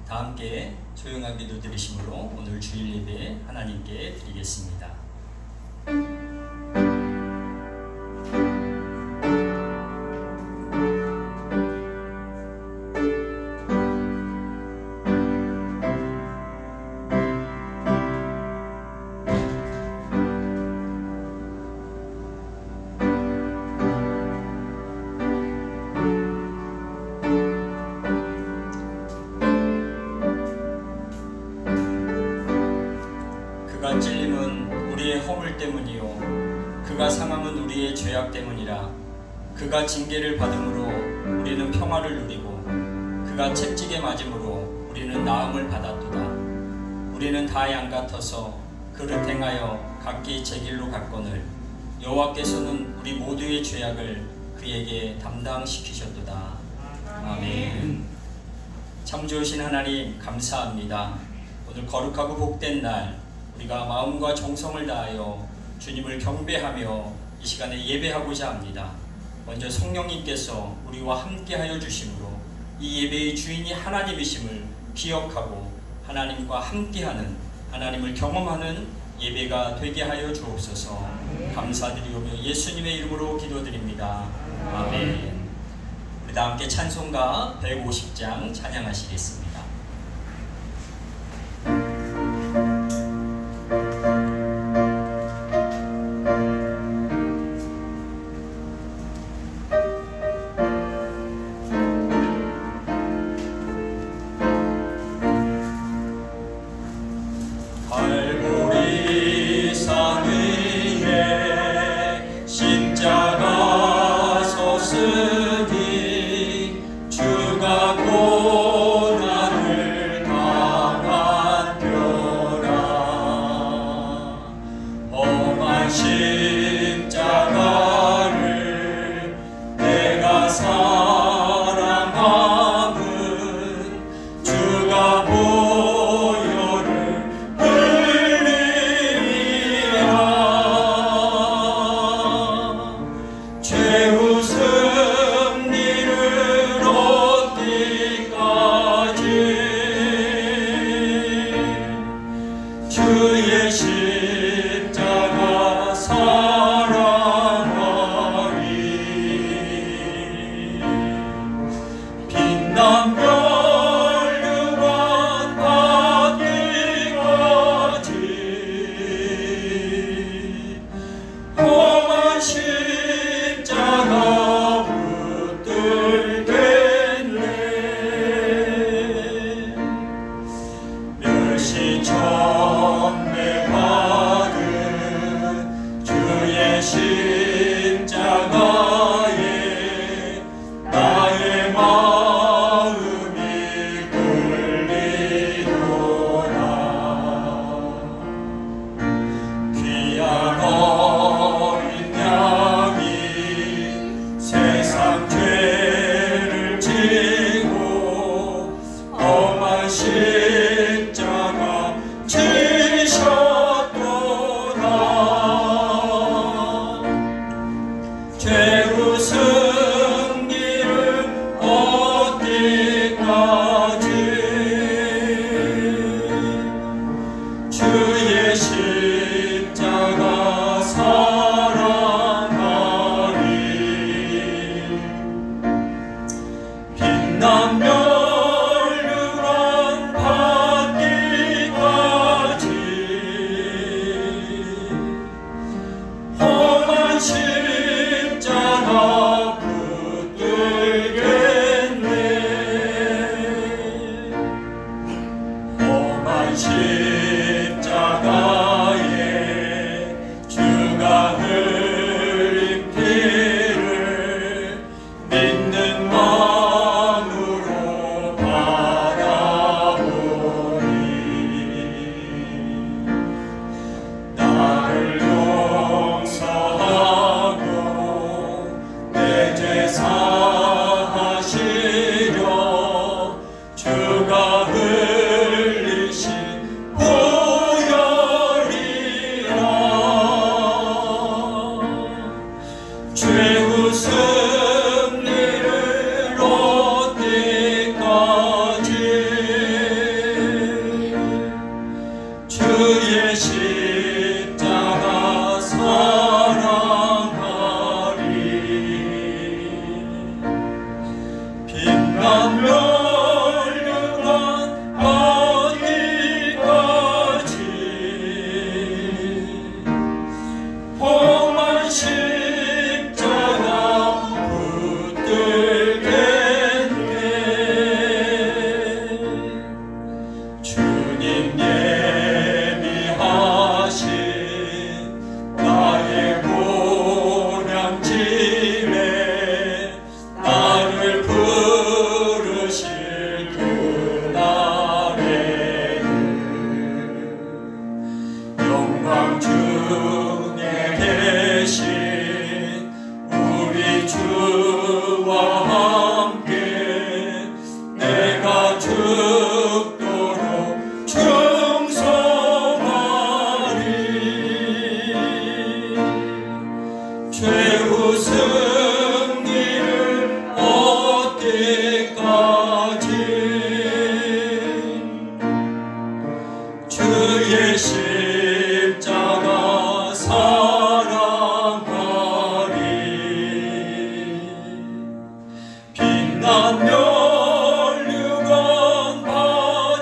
다 함께 조용한 기도 드리심으로 오늘 주일 예배 하나님께 드리겠습니다. 그가 찔림은 우리의 허물 때문이요 그가 상함은 우리의 죄악 때문이라. 그가 징계를 받음으로 우리는 평화를 누리고 그가 채찍에 맞음으로 우리는 나음을 받았도다. 우리는 다 양 같아서 그를 행하여 각기 제 길로 갔거늘 여호와께서는 우리 모두의 죄악을 그에게 담당시키셨도다. 아멘. 참 좋으신 하나님 감사합니다. 오늘 거룩하고 복된 날 우리가 마음과 정성을 다하여 주님을 경배하며 이 시간에 예배하고자 합니다. 먼저 성령님께서 우리와 함께하여 주심으로 이 예배의 주인이 하나님이심을 기억하고 하나님과 함께하는, 하나님을 경험하는 예배가 되게 하여 주옵소서. 감사드리오며 예수님의 이름으로 기도드립니다. 아멘. 우리 다 함께 찬송가 150장 찬양하시겠습니다. 믿는 마음으로 난 멸류관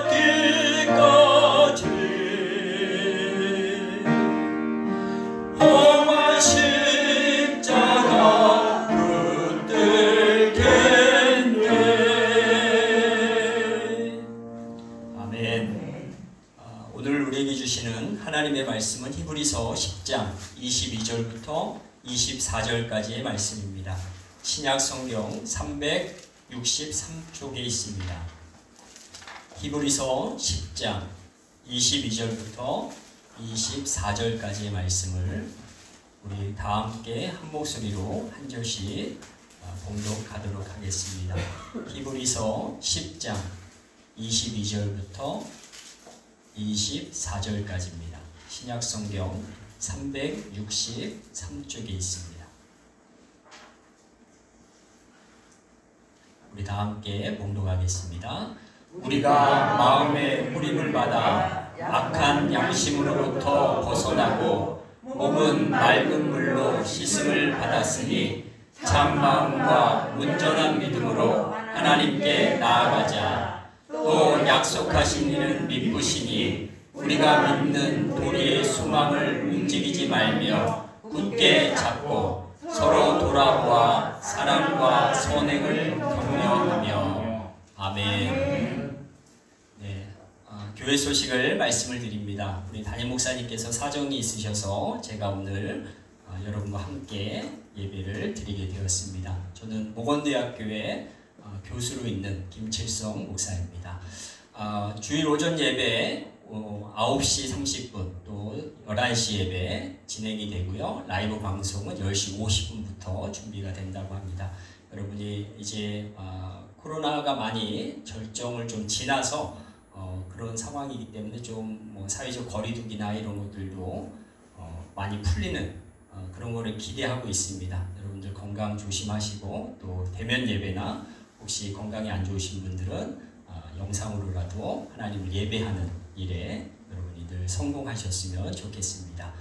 받기까지 험한 십자가 붙들겠네. 아멘. 오늘 우리에게 주시는 하나님의 말씀은 히브리서 10장 22절부터 24절까지의 말씀입니다. 신약 성경 363쪽에 있습니다. 히브리서 10장 22절부터 24절까지의 말씀을 우리 다 함께 한 목소리로 한 절씩 봉독하도록 하겠습니다. 히브리서 10장 22절부터 24절까지입니다. 신약 성경 363쪽에 있습니다. 우리 다 함께 봉독하겠습니다. 우리가 마음의 후림을 받아 악한 양심으로부터 벗어나고 몸은 맑은 물로 씻음을 받았으니 참 마음과 온전한 믿음으로 하나님께 나아가자. 또 약속하신 이는 믿으시니 우리가 믿는 도리의 소망을 움직이지 말며 굳게 잡고 서로 돌아보아 사랑과 선행을 격려하며. 아멘. 네, 교회 소식을 말씀을 드립니다. 우리 담임 목사님께서 사정이 있으셔서 제가 오늘 여러분과 함께 예배를 드리게 되었습니다. 저는 목원대학교에 교수로 있는 김칠성 목사입니다. 주일 오전 예배 9시 30분 또 11시 예배 진행이 되고요. 라이브 방송은 10시 50분부터 준비가 된다고 합니다. 여러분이 이제 코로나가 많이 절정을 좀 지나서 그런 상황이기 때문에 좀 사회적 거리두기나 이런 것들도 많이 풀리는 그런 거를 기대하고 있습니다. 여러분들 건강 조심하시고 또 대면 예배나 혹시 건강이 안 좋으신 분들은 영상으로라도 하나님을 예배하는 일에 여러분이 늘 성공하셨으면 좋겠습니다.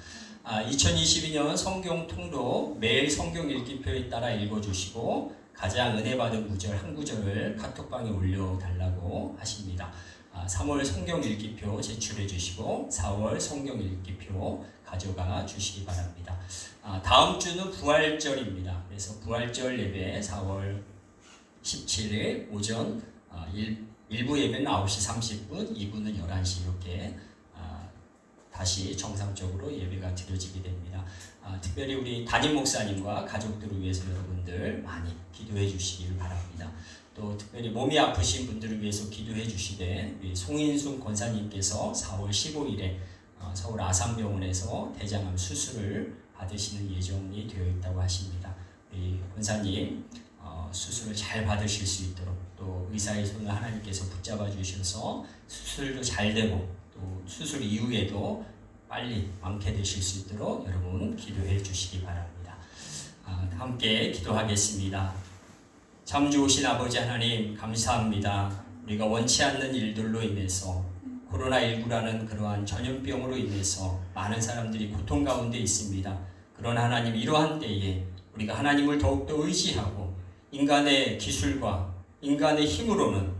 2022년 성경 통독 매일 성경 읽기표에 따라 읽어주시고 가장 은혜 받은 구절 한 구절을 카톡방에 올려달라고 하십니다. 3월 성경 읽기표 제출해 주시고 4월 성경 읽기표 가져가 주시기 바랍니다. 다음 주는 부활절입니다. 그래서 부활절 예배 4월 17일 오전 1부 예배는 9시 30분, 2부는 11시 이렇게 다시 정상적으로 예배가 드려지게 됩니다. 특별히 우리 담임 목사님과 가족들을 위해서 여러분들 많이 기도해 주시기를 바랍니다. 또 특별히 몸이 아프신 분들을 위해서 기도해 주시되 우리 송인순 권사님께서 4월 15일에 서울 아산병원에서 대장암 수술을 받으시는 예정이 되어 있다고 하십니다. 우리 권사님 수술을 잘 받으실 수 있도록 또 의사의 손을 하나님께서 붙잡아 주셔서 수술도 잘 되고 또 수술 이후에도 빨리 완쾌되실 수 있도록 여러분 기도해 주시기 바랍니다. 함께 기도하겠습니다. 참 좋으신 아버지 하나님 감사합니다. 우리가 원치 않는 일들로 인해서 코로나19라는 그러한 전염병으로 인해서 많은 사람들이 고통 가운데 있습니다. 그러나 하나님 이러한 때에 우리가 하나님을 더욱더 의지하고 인간의 기술과 인간의 힘으로는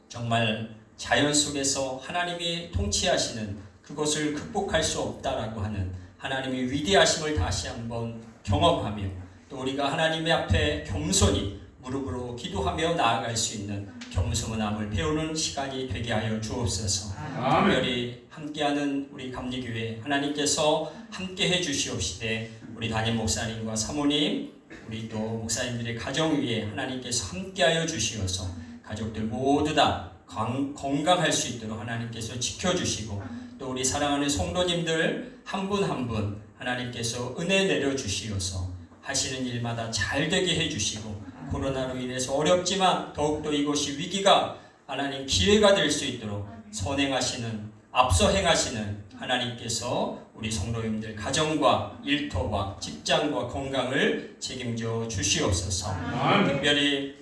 정말 자연 속에서 하나님이 통치하시는 그것을 극복할 수 없다라고 하는 하나님의 위대하심을 다시 한번 경험하며 또 우리가 하나님의 앞에 겸손히 무릎으로 기도하며 나아갈 수 있는 겸손함을 배우는 시간이 되게 하여 주옵소서. 특별히 함께하는 우리 감리교회 하나님께서 함께해 주시옵시되 우리 담임 목사님과 사모님 우리 또 목사님들의 가정 위에 하나님께서 함께하여 주시어서 가족들 모두 다 건강할 수 있도록 하나님께서 지켜주시고 또 우리 사랑하는 성도님들 한 분 한 분 하나님께서 은혜 내려주시어서 하시는 일마다 잘 되게 해주시고 코로나로 인해서 어렵지만 더욱더 이것이 위기가 하나님 기회가 될 수 있도록 선행하시는 앞서 행하시는 하나님께서 우리 성도님들 가정과 일터와 직장과 건강을 책임져 주시옵소서. 특별히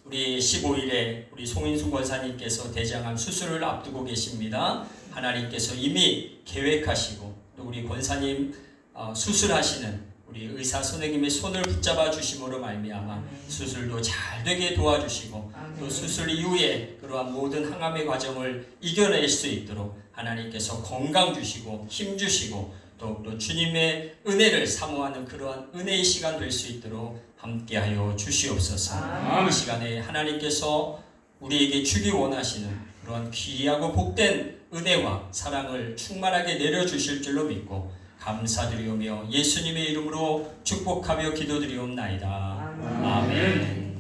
우리 15일에 우리 송인순 권사님께서 대장암 수술을 앞두고 계십니다. 하나님께서 이미 계획하시고 또 우리 권사님 수술하시는 우리 의사 선생님의 손을 붙잡아 주심으로 말미암아 수술도 잘 되게 도와주시고 또 수술 이후에 그러한 모든 항암의 과정을 이겨낼 수 있도록 하나님께서 건강 주시고 힘 주시고 또 주님의 은혜를 사모하는 그러한 은혜의 시간 될 수 있도록 함께하여 주시옵소서. 이 시간에 하나님께서 우리에게 주기 원하시는 그러한 귀하고 복된 은혜와 사랑을 충만하게 내려주실 줄로 믿고 감사드리오며 예수님의 이름으로 축복하며 기도드리옵나이다. 아멘.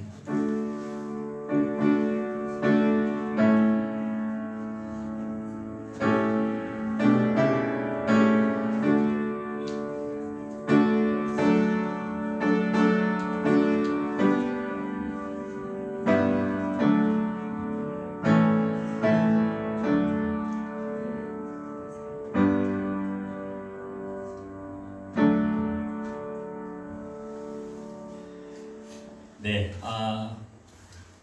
네,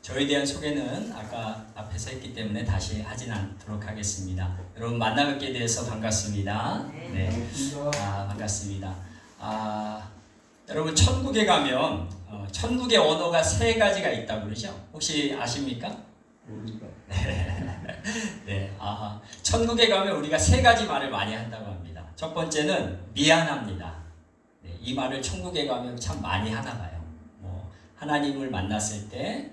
저에 대한 소개는 아까 앞에서 했기 때문에 다시 하진 않도록 하겠습니다. 여러분 만나뵙게 돼서 반갑습니다. 네, 반갑습니다. 여러분 천국에 가면 천국의 언어가 3가지가 있다고 그러죠? 혹시 아십니까? 네, 천국에 가면 우리가 3가지 말을 많이 한다고 합니다. 첫 번째는 미안합니다. 네, 이 말을 천국에 가면 참 많이 하나 봐요. 하나님을 만났을 때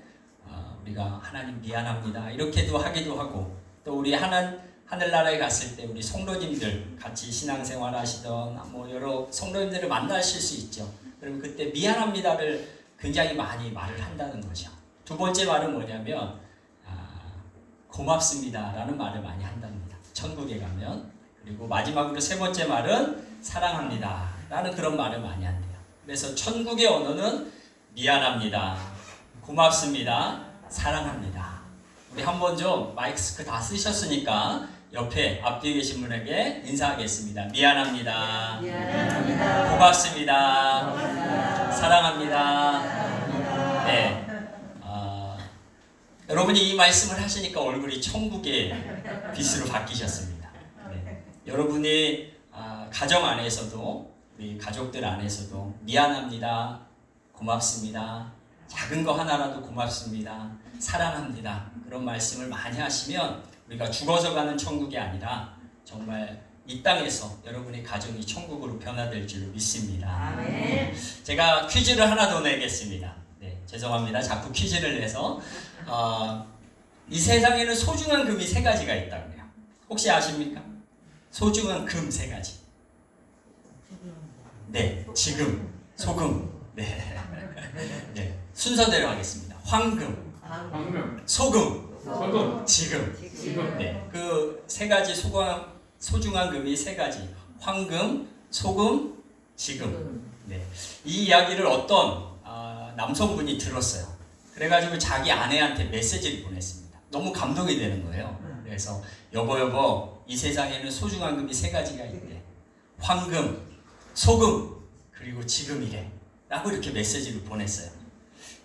우리가 하나님 미안합니다 이렇게도 하기도 하고 또 우리 하늘나라에 갔을 때 우리 성도님들 같이 신앙생활 하시던 여러 성도님들을 만나실 수 있죠. 그러면 그때 미안합니다를 굉장히 많이 말을 한다는 거죠. 두 번째 말은 뭐냐면 고맙습니다 라는 말을 많이 한답니다. 천국에 가면. 그리고 마지막으로 3번째 말은 사랑합니다 라는 그런 말을 많이 한대요. 그래서 천국의 언어는 미안합니다, 고맙습니다, 사랑합니다. 우리 한번 좀 마이크 다 쓰셨으니까 옆에 앞뒤에 계신 분에게 인사하겠습니다. 미안합니다, 고맙습니다, 사랑합니다. 네, 여러분이 이 말씀을 하시니까 얼굴이 천국의 빛으로 바뀌셨습니다. 네. 여러분이 가정 안에서도 우리 가족들 안에서도 미안합니다, 고맙습니다, 작은 거 하나라도 고맙습니다, 사랑합니다 그런 말씀을 많이 하시면 우리가 죽어서 가는 천국이 아니라 정말 이 땅에서 여러분의 가정이 천국으로 변화될 줄로 믿습니다. 네. 제가 퀴즈를 하나 더 내겠습니다. 네, 죄송합니다. 자꾸 퀴즈를 내서 이 세상에는 소중한 금이 3가지가 있다고 해요. 혹시 아십니까? 소중한 금 3가지. 네, 지금, 소금. 네. 네, 순서대로 하겠습니다. 황금, 소금, 지금. 네, 그 3가지 소중한 금이 3가지. 황금, 소금, 지금. 네, 이 이야기를 어떤 남성분이 들었어요. 그래가지고 자기 아내한테 메시지를 보냈습니다. 너무 감동이 되는 거예요. 그래서 여보, 이 세상에는 소중한 금이 3가지가 있대. 황금, 소금, 그리고 지금이래. 라고 이렇게 메시지를 보냈어요.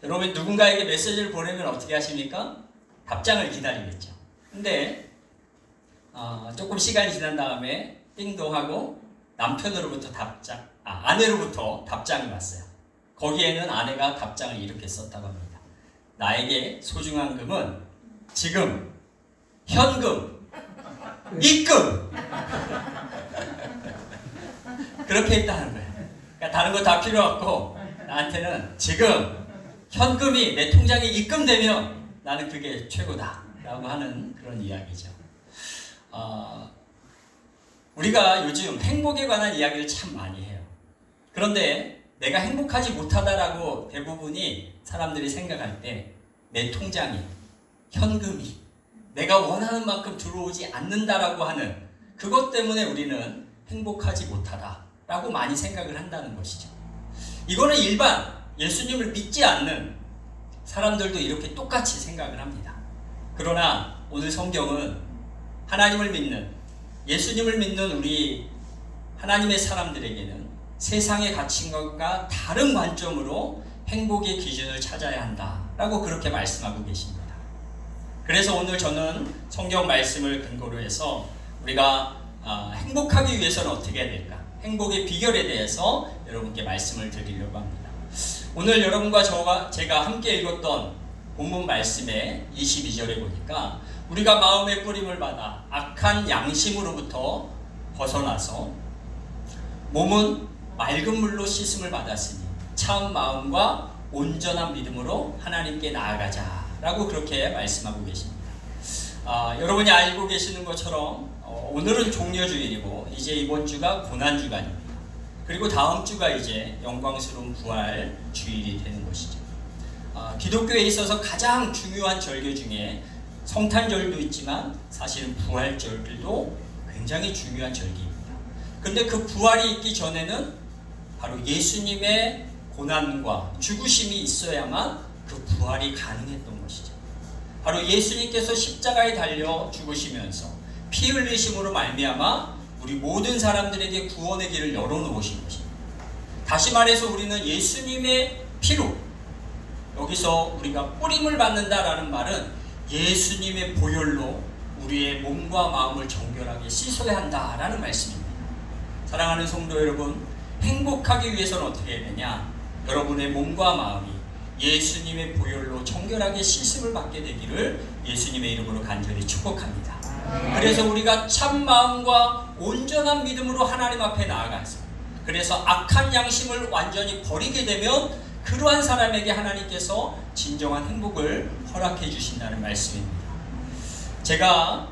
여러분 누군가에게 메시지를 보내면 어떻게 하십니까? 답장을 기다리겠죠. 근데 조금 시간이 지난 다음에 띵동 하고 남편으로부터 아내로부터 답장이 왔어요. 거기에는 아내가 답장을 이렇게 썼다고 합니다. 나에게 소중한 금은 지금, 현금, 입금! 그렇게 했다는 거예요. 그러니까 다른 거 다 필요 없고 나한테는 지금 현금이 내 통장에 입금되면 나는 그게 최고다 라고 하는 그런 이야기죠. 우리가 요즘 행복에 관한 이야기를 참 많이 해요. 그런데 내가 행복하지 못하다라고 대부분이 사람들이 생각할 때 내 통장이, 현금이 내가 원하는 만큼 들어오지 않는다라고 하는 그것 때문에 우리는 행복하지 못하다라고 많이 생각을 한다는 것이죠. 이거는 일반 예수님을 믿지 않는 사람들도 이렇게 똑같이 생각을 합니다. 그러나 오늘 성경은 하나님을 믿는, 예수님을 믿는 우리 하나님의 사람들에게는 세상의 가치관과 다른 관점으로 행복의 기준을 찾아야 한다라고 그렇게 말씀하고 계십니다. 그래서 오늘 저는 성경 말씀을 근거로 해서 우리가 행복하기 위해서는 어떻게 해야 될까? 행복의 비결에 대해서 여러분께 말씀을 드리려고 합니다. 오늘 여러분과 제가 함께 읽었던 본문 말씀의 22절에 보니까 우리가 마음의 뿌림을 받아 악한 양심으로부터 벗어나서 몸은 맑은 물로 씻음을 받았으니 참 마음과 온전한 믿음으로 하나님께 나아가자 라고 그렇게 말씀하고 계십니다. 여러분이 알고 계시는 것처럼 오늘은 종려주일이고 이제 이번 주가 고난주간입니다. 그리고 다음 주가 이제 영광스러운 부활 주일이 되는 것이죠. 기독교에 있어서 가장 중요한 절교 중에 성탄절도 있지만 사실은 부활절들도 굉장히 중요한 절기입니다. 근데 그 부활이 있기 전에는 바로 예수님의 고난과 죽으심이 있어야만 그 부활이 가능했던 것이죠. 바로 예수님께서 십자가에 달려 죽으시면서 피 흘리심으로 말미암아 우리 모든 사람들에게 구원의 길을 열어놓으신 것입니다. 다시 말해서 우리는 예수님의 피로, 여기서 우리가 뿌림을 받는다라는 말은 예수님의 보혈로 우리의 몸과 마음을 정결하게 씻어야 한다라는 말씀입니다. 사랑하는 성도 여러분, 행복하기 위해서는 어떻게 해야 되냐? 여러분의 몸과 마음이 예수님의 보혈로 정결하게 씻음을 받게 되기를 예수님의 이름으로 간절히 축복합니다. 그래서 우리가 참 마음과 온전한 믿음으로 하나님 앞에 나아가서, 그래서 악한 양심을 완전히 버리게 되면 그러한 사람에게 하나님께서 진정한 행복을 허락해 주신다는 말씀입니다. 제가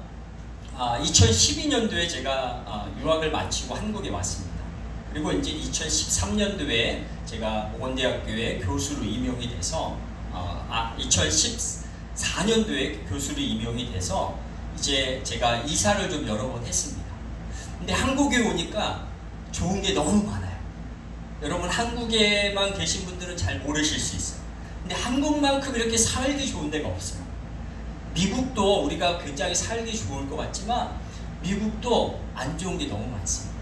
2012년도에 제가 유학을 마치고 한국에 왔습니다. 그리고 이제 2013년도에 제가 모건대학교에 교수로 임용이 돼서 2014년도에 교수로 임용이 돼서 이제 제가 이사를 좀 여러 번 했습니다. 근데 한국에 오니까 좋은 게 너무 많아요. 여러분 한국에만 계신 분들은 잘 모르실 수 있어요. 근데 한국만큼 이렇게 살기 좋은 데가 없어요. 미국도 우리가 굉장히 살기 좋을 것 같지만 미국도 안 좋은 게 너무 많습니다.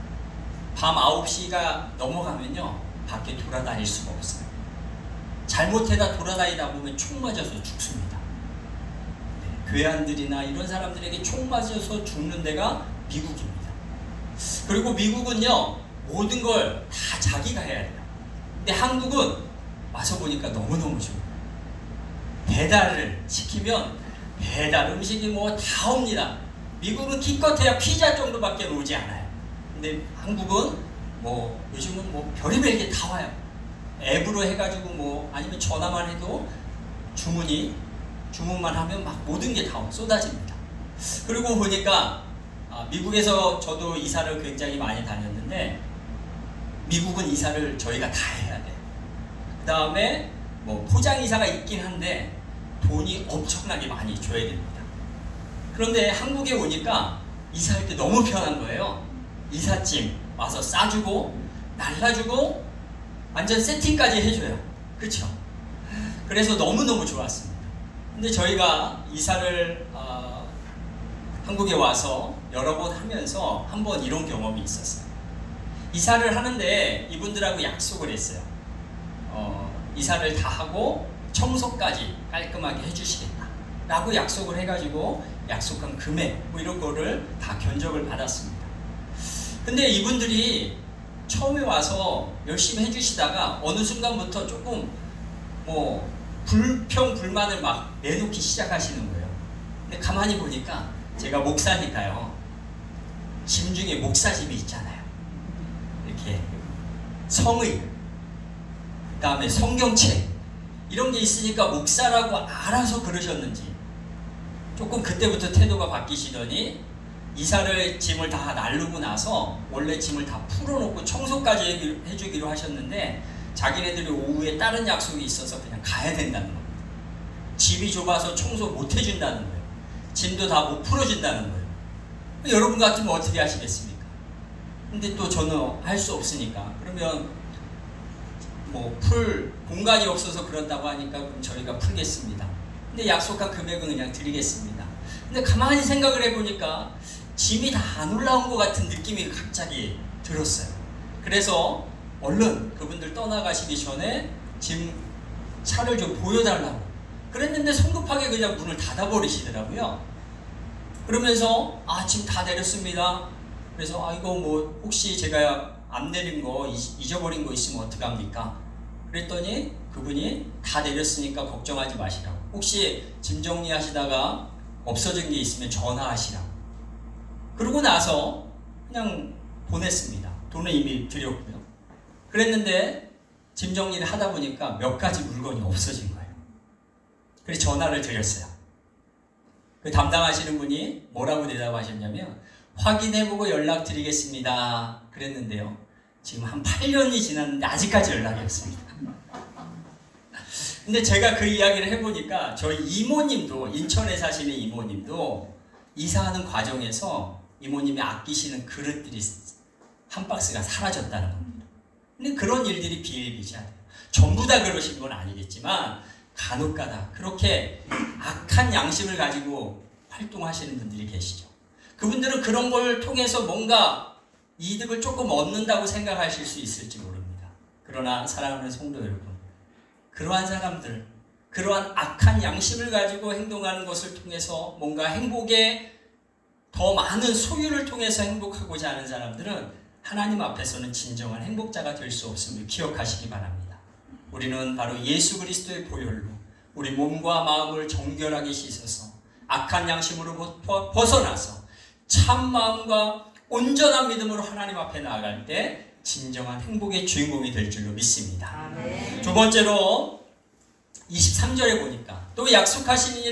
밤 9시가 넘어가면요 밖에 돌아다닐 수가 없어요. 잘못해다 돌아다니다 보면 총 맞아서 죽습니다. 괴한들이나 이런 사람들에게 총 맞아서 죽는 데가 미국입니다. 그리고 미국은요 모든 걸 다 자기가 해야 돼요. 근데 한국은 와서 보니까 너무너무 좋아요. 배달을 시키면 배달 음식이 뭐 다 옵니다. 미국은 기껏해야 피자 정도밖에 오지 않아요. 근데 한국은 뭐 요즘은 뭐 별의별 게 다 와요. 앱으로 해가지고 뭐 아니면 전화만 해도 주문만 하면 막 모든 게 다 쏟아집니다. 그리고 보니까 미국에서 저도 이사를 굉장히 많이 다녔는데 미국은 이사를 저희가 다 해야 돼요. 그 다음에 뭐 포장 이사가 있긴 한데 돈이 엄청나게 많이 줘야 됩니다. 그런데 한국에 오니까 이사할 때 너무 편한 거예요. 이삿짐 와서 싸주고 날라주고 완전 세팅까지 해줘요. 그렇죠? 그래서 너무너무 좋았습니다. 근데 저희가 이사를 한국에 와서 여러 번 하면서 한번 이런 경험이 있었어요. 이사를 하는데 이분들하고 약속을 했어요. 이사를 다 하고 청소까지 깔끔하게 해주시겠다 라고 약속을 해가지고 약속한 금액 뭐 이런 거를 다 견적을 받았습니다. 근데 이분들이 처음에 와서 열심히 해주시다가 어느 순간부터 조금 뭐 불평불만을 막 내놓기 시작하시는 거예요. 근데 가만히 보니까 제가 목사니까요. 짐 중에 목사짐이 있잖아요. 이렇게 성의, 그 다음에 성경책 이런 게 있으니까 목사라고 알아서 그러셨는지 조금 그때부터 태도가 바뀌시더니 이사를 짐을 다 나르고 나서 원래 짐을 다 풀어놓고 청소까지 해주기로 하셨는데 자기네들이 오후에 다른 약속이 있어서 그냥 가야 된다는 겁니다. 집이 좁아서 청소 못 해준다는 거예요. 짐도 다 못 풀어준다는 거예요. 여러분 같으면 어떻게 하시겠습니까? 근데 또 저는 할 수 없으니까 그러면 뭐 풀 공간이 없어서 그런다고 하니까 그럼 저희가 풀겠습니다. 근데 약속한 금액은 그냥 드리겠습니다. 근데 가만히 생각을 해보니까 짐이 다 안 올라온 것 같은 느낌이 갑자기 들었어요. 그래서 얼른 그분들 떠나가시기 전에 짐 차를 좀 보여달라고 그랬는데 성급하게 그냥 문을 닫아버리시더라고요. 그러면서 짐 다 내렸습니다. 그래서 이거 뭐 혹시 제가 안 내린 거 잊어버린 거 있으면 어떡합니까? 그랬더니 그분이 다 내렸으니까 걱정하지 마시라고. 혹시 짐 정리하시다가 없어진 게 있으면 전화하시라고. 그러고 나서 그냥 보냈습니다. 돈은 이미 드렸고요. 그랬는데 짐 정리를 하다 보니까 몇 가지 물건이 없어진 거예요. 그래서 전화를 드렸어요. 그 담당하시는 분이 뭐라고 대답하셨냐면 확인해보고 연락드리겠습니다. 그랬는데요. 지금 한 8년이 지났는데 아직까지 연락이 없습니다. 근데 제가 그 이야기를 해보니까 저희 이모님도, 인천에 사시는 이모님도 이사하는 과정에서 이모님이 아끼시는 그릇들이 한 박스가 사라졌다는 겁니다. 근데 그런 일들이 비일비재하대요. 전부 다 그러신 건 아니겠지만 간혹가다 그렇게 악한 양심을 가지고 활동하시는 분들이 계시죠. 그분들은 그런 걸 통해서 뭔가 이득을 조금 얻는다고 생각하실 수 있을지 모릅니다. 그러나 사랑하는 성도 여러분, 그러한 사람들, 그러한 악한 양심을 가지고 행동하는 것을 통해서 뭔가 행복에 더 많은 소유를 통해서 행복하고자 하는 사람들은 하나님 앞에서는 진정한 행복자가 될 수 없음을 기억하시기 바랍니다. 우리는 바로 예수 그리스도의 보혈로 우리 몸과 마음을 정결하게 씻어서 악한 양심으로 벗어나서 참 마음과 온전한 믿음으로 하나님 앞에 나아갈 때 진정한 행복의 주인공이 될 줄로 믿습니다. 아멘. 두 번째로 23절에 보니까 또 약속하신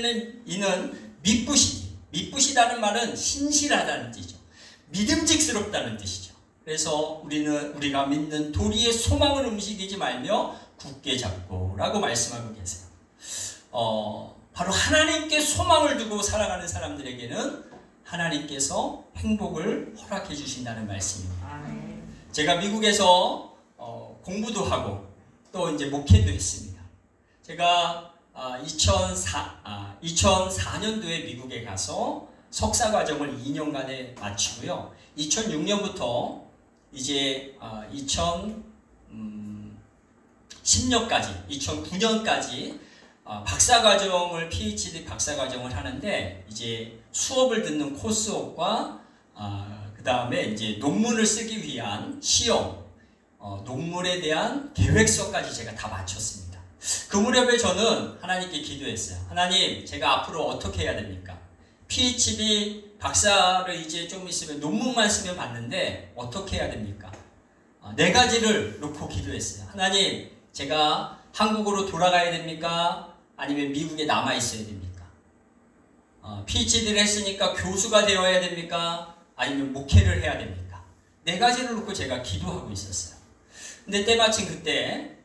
이는 믿부시니, 믿부시다는 말은 신실하다는 뜻이죠. 믿음직스럽다는 뜻이죠. 그래서 우리가 믿는 도리의 소망을 움직이지 말며 굳게 잡고 라고 말씀하고 계세요. 바로 하나님께 소망을 두고 살아가는 사람들에게는 하나님께서 행복을 허락해 주신다는 말씀입니다. 아멘. 제가 미국에서 공부도 하고 또 이제 목회도 했습니다. 제가 2004년도에 미국에 가서 석사 과정을 2년간에 마치고요. 2006년부터 이제 2010년까지, 2009년까지 박사과정을, PhD 박사과정을 하는데 이제 수업을 듣는 코스웍과 그 다음에 이제 논문을 쓰기 위한 시험, 논문에 대한 계획서까지 제가 다 마쳤습니다. 그 무렵에 저는 하나님께 기도했어요. 하나님, 제가 앞으로 어떻게 해야 됩니까? PhD 박사를 이제 좀 있으면 논문만 쓰면 받는데 어떻게 해야 됩니까? 네 가지를 놓고 기도했어요. 하나님, 제가 한국으로 돌아가야 됩니까? 아니면 미국에 남아 있어야 됩니까? PhD를 했으니까 교수가 되어야 됩니까? 아니면 목회를 해야 됩니까? 네 가지를 놓고 제가 기도하고 있었어요. 근데 때마침 그때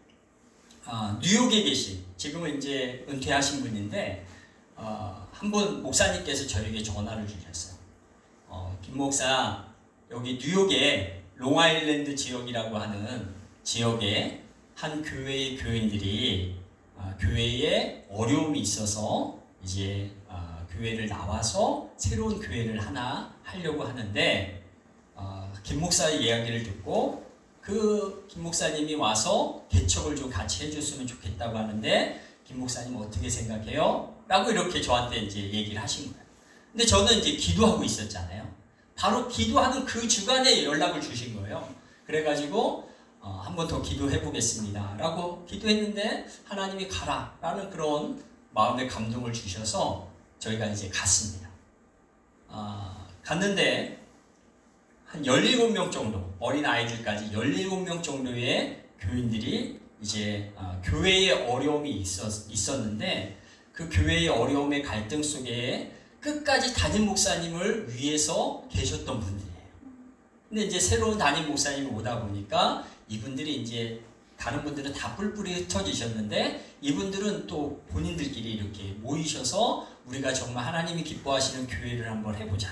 뉴욕에 계신, 지금은 이제 은퇴하신 분인데 한 분 목사님께서 저에게 전화를 주셨어요. 김 목사, 여기 뉴욕에 롱아일랜드 지역이라고 하는 지역에 한 교회의 교인들이 교회에 어려움이 있어서 이제 교회를 나와서 새로운 교회를 하나 하려고 하는데 김 목사의 이야기를 듣고 그 김 목사님이 와서 개척을 좀 같이 해줬으면 좋겠다고 하는데 김 목사님 어떻게 생각해요? 라고 이렇게 저한테 이제 얘기를 하신 거예요. 근데 저는 이제 기도하고 있었잖아요. 바로 기도하는 그 주간에 연락을 주신 거예요. 그래가지고 한 번 더 기도해 보겠습니다 라고 기도했는데 하나님이 가라 라는 그런 마음의 감동을 주셔서 저희가 이제 갔습니다. 갔는데 한 17명 정도, 어린 아이들까지 17명 정도의 교인들이 이제 교회에 어려움이 있었는데 그 교회의 어려움의 갈등 속에 끝까지 담임 목사님을 위해서 계셨던 분들이에요. 근데 이제 새로운 담임 목사님이 오다 보니까 이분들이 이제 다른 분들은 다 뿔뿔이 흩어지셨는데 이분들은 또 본인들끼리 이렇게 모이셔서 우리가 정말 하나님이 기뻐하시는 교회를 한번 해보자,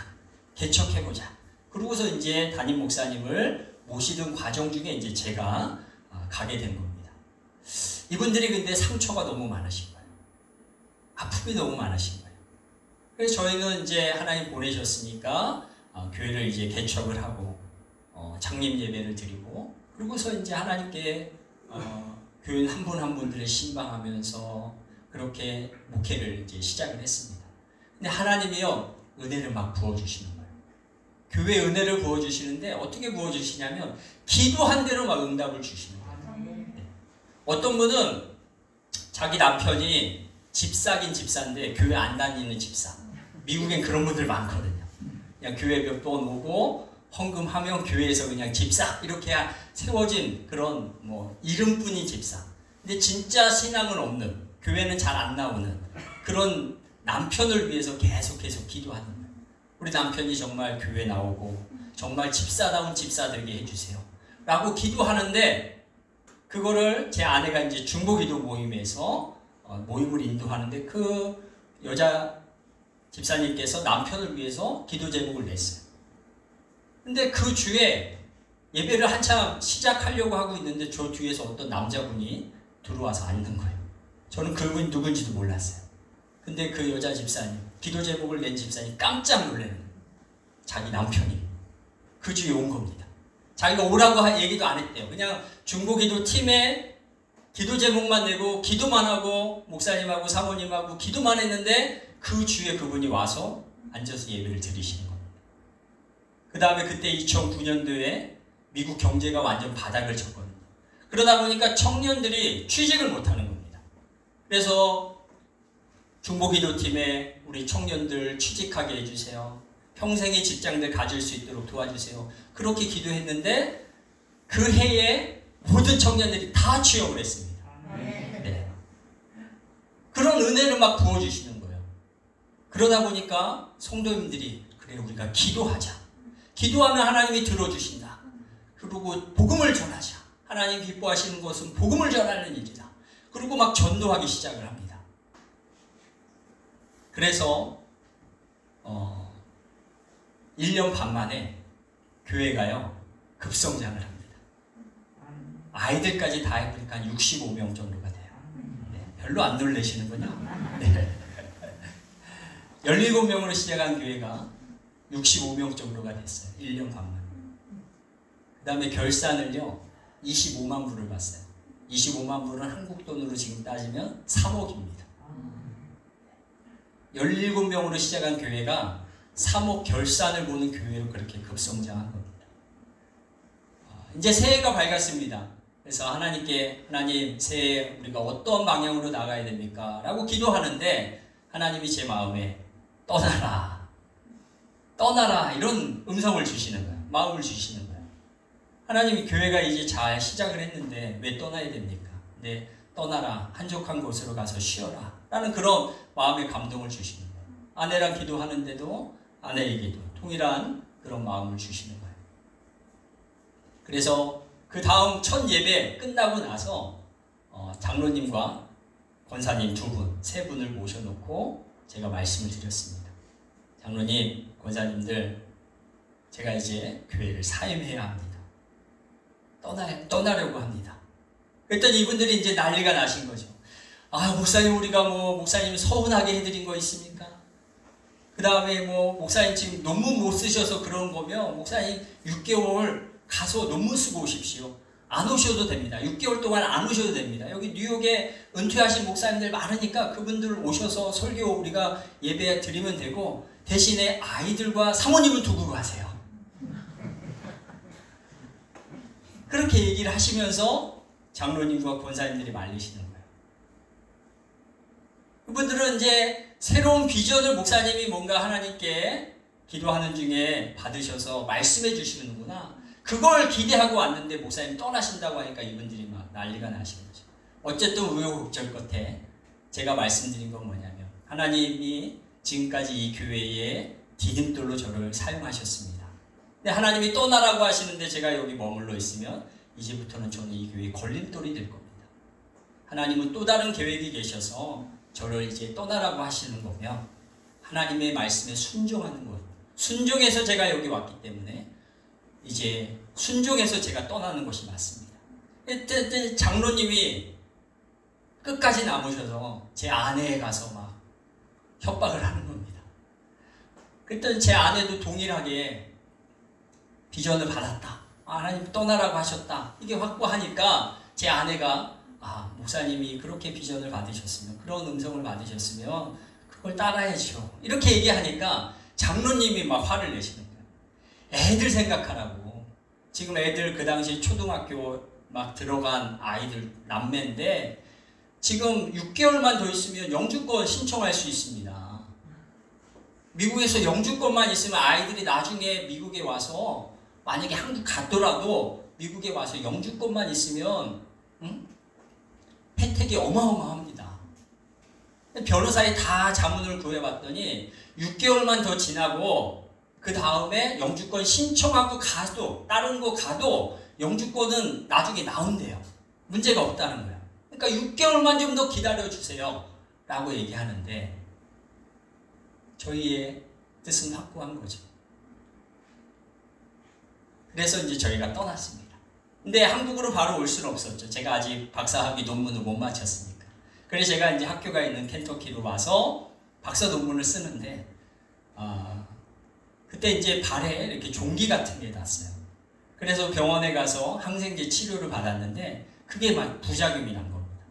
개척해보자. 그러고서 이제 담임 목사님을 모시던 과정 중에 이제 제가 가게 된 겁니다. 이분들이 근데 상처가 너무 많으신 거예요. 아픔이 너무 많으신 거예요. 그래서 저희는 이제 하나님 보내셨으니까 교회를 이제 개척을 하고 창립 예배를 드리고 그러고서 이제 하나님께 교인 한 분 한 분들을 신방하면서 그렇게 목회를 이제 시작을 했습니다. 근데 하나님이요 은혜를 막 부어주시는 거예요. 교회 은혜를 부어주시는데 어떻게 부어주시냐면 기도한 대로 막 응답을 주시는 거예요. 어떤 분은 자기 남편이 집사긴 집사인데 교회 안 다니는 집사. 미국엔 그런 분들 많거든요. 그냥 교회 몇 번 오고 헌금하면 교회에서 그냥 집사 이렇게 세워진 그런 뭐 이름뿐인 집사. 근데 진짜 신앙은 없는, 교회는 잘 안 나오는 그런 남편을 위해서 계속 기도하는 거예요. 우리 남편이 정말 교회 나오고 정말 집사다운 집사 되게 해주세요 라고 기도하는데, 그거를 제 아내가 이제 중보기도 모임에서 모임을 인도하는데 그 여자 집사님께서 남편을 위해서 기도 제목을 냈어요. 근데 그 주에 예배를 한참 시작하려고 하고 있는데 저 뒤에서 어떤 남자분이 들어와서 앉는 거예요. 저는 그분이 누군지도 몰랐어요. 근데 그 여자 집사님, 기도 제목을 낸 집사님 깜짝 놀라는 거예요. 자기 남편이 그 주에 온 겁니다. 자기가 오라고 얘기도 안 했대요. 그냥 중보기도 팀에 기도 제목만 내고 기도만 하고 목사님하고 사모님하고 기도만 했는데 그 주에 그분이 와서 앉아서 예배를 드리시는 겁니다. 그 다음에 그때 2009년도에 미국 경제가 완전 바닥을 쳤거든요. 그러다 보니까 청년들이 취직을 못하는 겁니다. 그래서 중보기도팀에 우리 청년들 취직하게 해주세요. 평생의 직장들 가질 수 있도록 도와주세요. 그렇게 기도했는데 그 해에 모든 청년들이 다 취업을 했습니다. 네. 그런 은혜를 막 부어주시는 거예요. 그러다 보니까 성도님들이 그래 우리가 기도하자. 기도하면 하나님이 들어주신다. 그리고 복음을 전하자. 하나님 기뻐하시는 것은 복음을 전하는 일이다. 그리고 막 전도하기 시작을 합니다. 그래서 1년 반 만에 교회가요 급성장을 합니다. 아이들까지 다 해보니까 한 65명 정도가 돼요. 네, 별로 안 놀라시는군요. 네. 17명으로 시작한 교회가 65명 정도가 됐어요. 1년 반 만에. 그 다음에 결산을요 25만 불을 받았어요. 25만 불은 한국 돈으로 지금 따지면 3억입니다. 17명으로 시작한 교회가 3억 결산을 보는 교회로 그렇게 급성장한 겁니다. 이제 새해가 밝았습니다. 그래서 하나님께 하나님 새해 우리가 어떤 방향으로 나가야 됩니까? 라고 기도하는데 하나님이 제 마음에 떠나라 떠나라 이런 음성을 주시는 거예요. 마음을 주시는 거예요. 하나님이 교회가 이제 잘 시작을 했는데 왜 떠나야 됩니까? 네, 떠나라 한적한 곳으로 가서 쉬어라 라는 그런 마음의 감동을 주시는 거예요. 아내랑 기도하는데도 아내에게도 동일한 그런 마음을 주시는 거예요. 그래서 그 다음 첫 예배 끝나고 나서 장로님과 권사님 세 분을 모셔놓고 제가 말씀을 드렸습니다. 장로님, 권사님들, 제가 이제 교회를 사임해야 합니다. 떠나려고 합니다. 그랬더니 이분들이 이제 난리가 나신 거죠. 아, 목사님, 우리가 목사님 서운하게 해드린 거 있습니까? 그 다음에 목사님 지금 논문 못 쓰셔서 그런 거면 목사님 6개월 가서 논문 쓰고 오십시오. 안 오셔도 됩니다. 6개월 동안 안 오셔도 됩니다. 여기 뉴욕에 은퇴하신 목사님들 많으니까 그분들 오셔서 설교 우리가 예배 드리면 되고 대신에 아이들과 사모님은 두고 가세요. 그렇게 얘기를 하시면서 장로님과 권사님들이 말리시는 거예요. 그분들은 이제 새로운 비전을 목사님이 뭔가 하나님께 기도하는 중에 받으셔서 말씀해 주시는구나. 그걸 기대하고 왔는데 목사님 떠나신다고 하니까 이분들이 막 난리가 나시는 거죠. 어쨌든 우여곡절 끝에 제가 말씀드린 건 뭐냐면 하나님이 지금까지 이 교회의 디딤돌로 저를 사용하셨습니다. 근데 하나님이 떠나라고 하시는데 제가 여기 머물러 있으면 이제부터는 저는 이 교회의 걸림돌이 될 겁니다. 하나님은 또 다른 계획이 계셔서 저를 이제 떠나라고 하시는 거면 하나님의 말씀에 순종하는 것. 순종해서 제가 여기 왔기 때문에 이제 순종해서 제가 떠나는 것이 맞습니다. 그때 장로님이 끝까지 남으셔서 제 아내에 가서 막 협박을 하는 겁니다. 그랬더니 제 아내도 동일하게 비전을 받았다. 하나님 떠나라고 하셨다. 이게 확고하니까 제 아내가 목사님이 그렇게 비전을 받으셨으면, 그런 음성을 받으셨으면 그걸 따라야죠. 이렇게 얘기하니까 장로님이 막 화를 내시는 거예요. 애들 생각하라고. 지금 애들 그 당시 초등학교 막 들어간 아이들 남매인데 지금 6개월만 더 있으면 영주권 신청할 수 있습니다. 미국에서 영주권만 있으면 아이들이 나중에 미국에 와서 만약에 한국 갔더라도 미국에 와서 영주권만 있으면 혜택이 어마어마합니다. 변호사에 다 자문을 구해봤더니 6개월만 더 지나고 그 다음에 영주권 신청하고 가도 다른 거 가도 영주권은 나중에 나온대요. 문제가 없다는 거야. 그러니까 6개월만 좀 더 기다려주세요 라고 얘기하는데 저희의 뜻은 확고한 거죠. 그래서 이제 저희가 떠났습니다. 근데 한국으로 바로 올 수는 없었죠. 제가 아직 박사학위 논문을 못 마쳤으니까. 그래서 제가 이제 학교가 있는 켄터키로 와서 박사 논문을 쓰는데 그때 이제 발에 이렇게 종기 같은 게 났어요. 그래서 병원에 가서 항생제 치료를 받았는데 그게 막 부작용이 난 겁니다.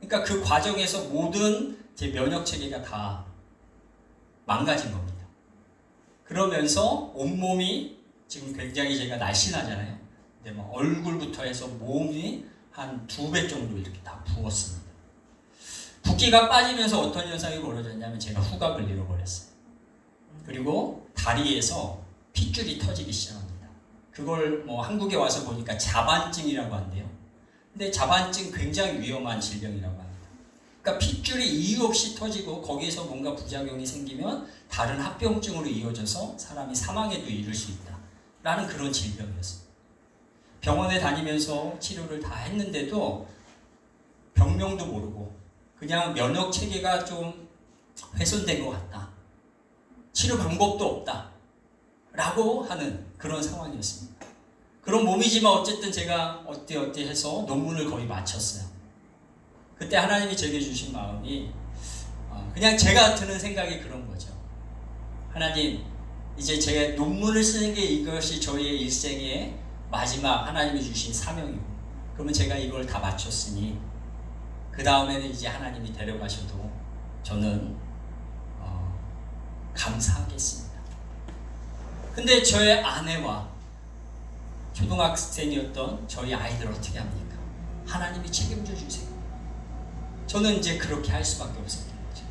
그러니까 그 과정에서 모든 제 면역 체계가 다 망가진 겁니다. 그러면서 온몸이 지금 굉장히 제가 날씬하잖아요. 근데 막 얼굴부터 해서 몸이 한 2배 정도 이렇게 다 부었습니다. 붓기가 빠지면서 어떤 현상이 벌어졌냐면 제가 후각을 잃어버렸어요. 그리고 다리에서 핏줄이 터지기 시작합니다. 그걸 뭐 한국에 와서 보니까 자반증이라고 한대요. 근데 자반증 굉장히 위험한 질병이라고 합니다. 그러니까 핏줄이 이유 없이 터지고 거기에서 뭔가 부작용이 생기면 다른 합병증으로 이어져서 사람이 사망에도 이를 수 있다 라는 그런 질병이었습니다. 병원에 다니면서 치료를 다 했는데도 병명도 모르고 그냥 면역 체계가 좀 훼손된 것 같다. 치료 방법도 없다 라고 하는 그런 상황이었습니다. 그런 몸이지만 어쨌든 제가 어때 해서 논문을 거의 마쳤어요. 그때 하나님이 제게 주신 마음이 그냥 제가 드는 생각이 그런 거죠. 하나님, 이제 제 논문을 쓰는 게 이것이 저희의 일생의 마지막 하나님이 주신 사명이고 그러면 제가 이걸 다 마쳤으니 그 다음에는 이제 하나님이 데려가셔도 저는 감사하겠습니다. 근데 저의 아내와 초등학생이었던 저희 아이들 어떻게 합니까? 하나님이 책임져 주세요. 저는 이제 그렇게 할 수밖에 없었던 거죠.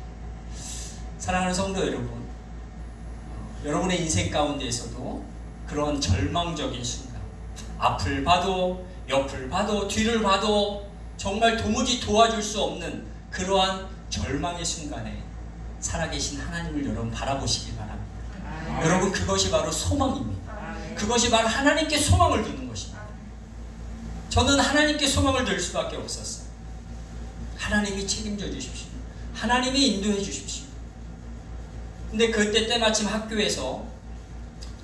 사랑하는 성도 여러분, 여러분의 인생 가운데에서도 그런 절망적인 순간, 앞을 봐도 옆을 봐도 뒤를 봐도 정말 도무지 도와줄 수 없는 그러한 절망의 순간에 살아계신 하나님을 여러분 바라보시기 바랍니다. 여러분, 그것이 바로 소망입니다. 그것이 바로 하나님께 소망을 두는 것입니다. 저는 하나님께 소망을 둘 수밖에 없었어요. 하나님이 책임져 주십시오. 하나님이 인도해 주십시오. 근데 그때 때마침 학교에서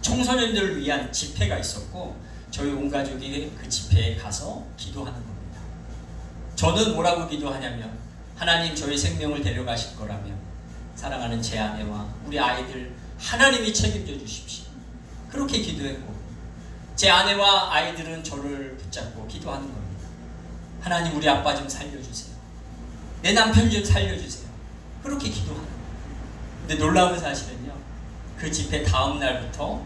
청소년들을 위한 집회가 있었고 저희 온 가족이 그 집회에 가서 기도하는 겁니다. 저는 뭐라고 기도하냐면 하나님, 저희 생명을 데려가실 거라면 사랑하는 제 아내와 우리 아이들 하나님이 책임져 주십시오. 그렇게 기도했고 제 아내와 아이들은 저를 붙잡고 기도하는 겁니다. 하나님, 우리 아빠 좀 살려주세요. 내 남편 좀 살려주세요. 그렇게 기도하는 거예요. 근데 놀라운 사실은요, 그 집회 다음 날부터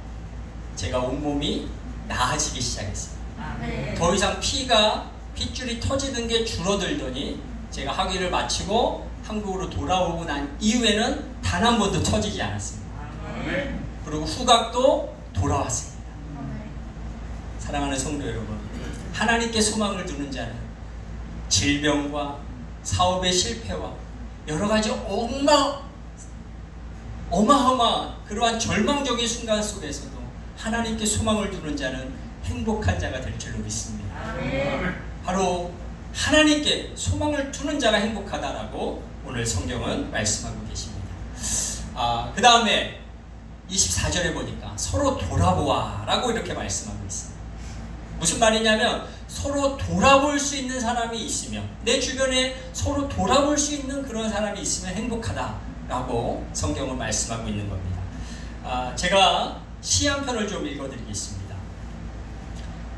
제가 온몸이 나아지기 시작했어요. 더 이상 핏줄이 터지는 게 줄어들더니 제가 학위를 마치고 한국으로 돌아오고 난 이후에는 단 한 번도 터지지 않았습니다. 그리고 후각도 돌아왔습니다. 사랑하는 성도 여러분, 하나님께 소망을 두는 자는 질병과 사업의 실패와 여러 가지 어마어마한 그러한 절망적인 순간 속에서도 하나님께 소망을 두는 자는 행복한 자가 될 줄로 믿습니다. 바로 하나님께 소망을 두는 자가 행복하다라고 오늘 성경은 말씀하고 계십니다. 그 다음에 24절에 보니까 서로 돌아보아 라고 이렇게 말씀하고 있습니다. 무슨 말이냐면 서로 돌아볼 수 있는 사람이 있으면, 내 주변에 서로 돌아볼 수 있는 그런 사람이 있으면 행복하다라고 성경은 말씀하고 있는 겁니다. 제가 시 한 편을 좀 읽어드리겠습니다.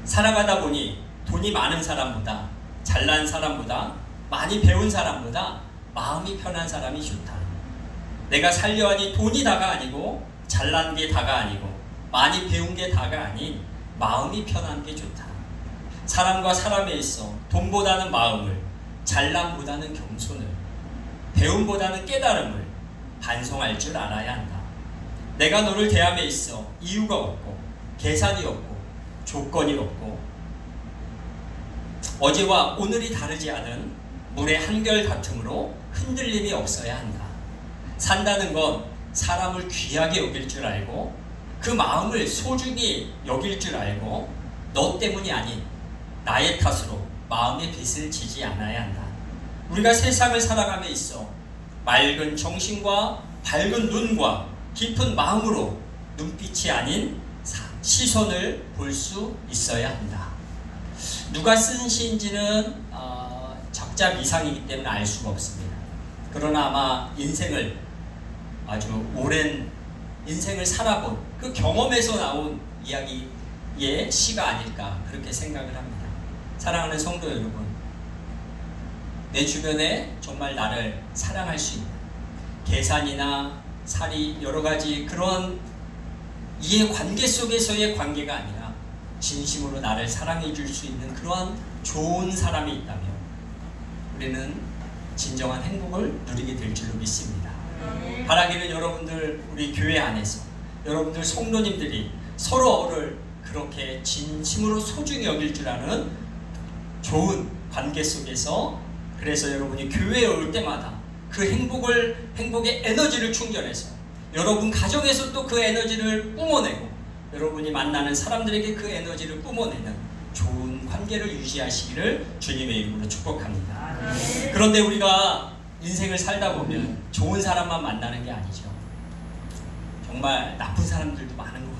살아가다 보니 돈이 많은 사람보다, 잘난 사람보다, 많이 배운 사람보다 마음이 편한 사람이 좋다. 내가 살려하니 돈이 다가 아니고 잘난 게 다가 아니고 많이 배운 게 다가 아닌 마음이 편한 게 좋다. 사람과 사람에 있어 돈보다는 마음을, 잘남보다는 겸손을, 배움보다는 깨달음을 반성할 줄 알아야 한다. 내가 너를 대함에 있어 이유가 없고 계산이 없고 조건이 없고 어제와 오늘이 다르지 않은 물의 한결같음으로 흔들림이 없어야 한다. 산다는 건 사람을 귀하게 여길 줄 알고 그 마음을 소중히 여길 줄 알고 너 때문이 아닌 나의 탓으로 마음의 빚을 지지 않아야 한다. 우리가 세상을 살아감에 있어 맑은 정신과 밝은 눈과 깊은 마음으로 눈빛이 아닌 시선을 볼 수 있어야 한다. 누가 쓴 시인지는 작자 미상이기 때문에 알 수가 없습니다. 그러나 아마 인생을 아주 오랜 인생을 살아본 그 경험에서 나온 이야기의 시가 아닐까 그렇게 생각을 합니다. 사랑하는 성도 여러분, 내 주변에 정말 나를 사랑할 수 있는 계산이나 살이 여러 가지 그런 이해관계 속에서의 관계가 아니라 진심으로 나를 사랑해 줄 수 있는 그러한 좋은 사람이 있다면 우리는 진정한 행복을 누리게 될 줄로 믿습니다. 바라기는 여러분들 우리 교회 안에서 여러분들 성도님들이 서로를 그렇게 진심으로 소중히 여길 줄 아는 좋은 관계 속에서 그래서 여러분이 교회에 올 때마다 그 행복의 에너지를 충전해서 여러분 가정에서 또 그 에너지를 뿜어내고 여러분이 만나는 사람들에게 그 에너지를 뿜어내는 좋은 관계를 유지하시기를 주님의 이름으로 축복합니다. 그런데 우리가 인생을 살다 보면 좋은 사람만 만나는 게 아니죠. 정말 나쁜 사람들도 많은 것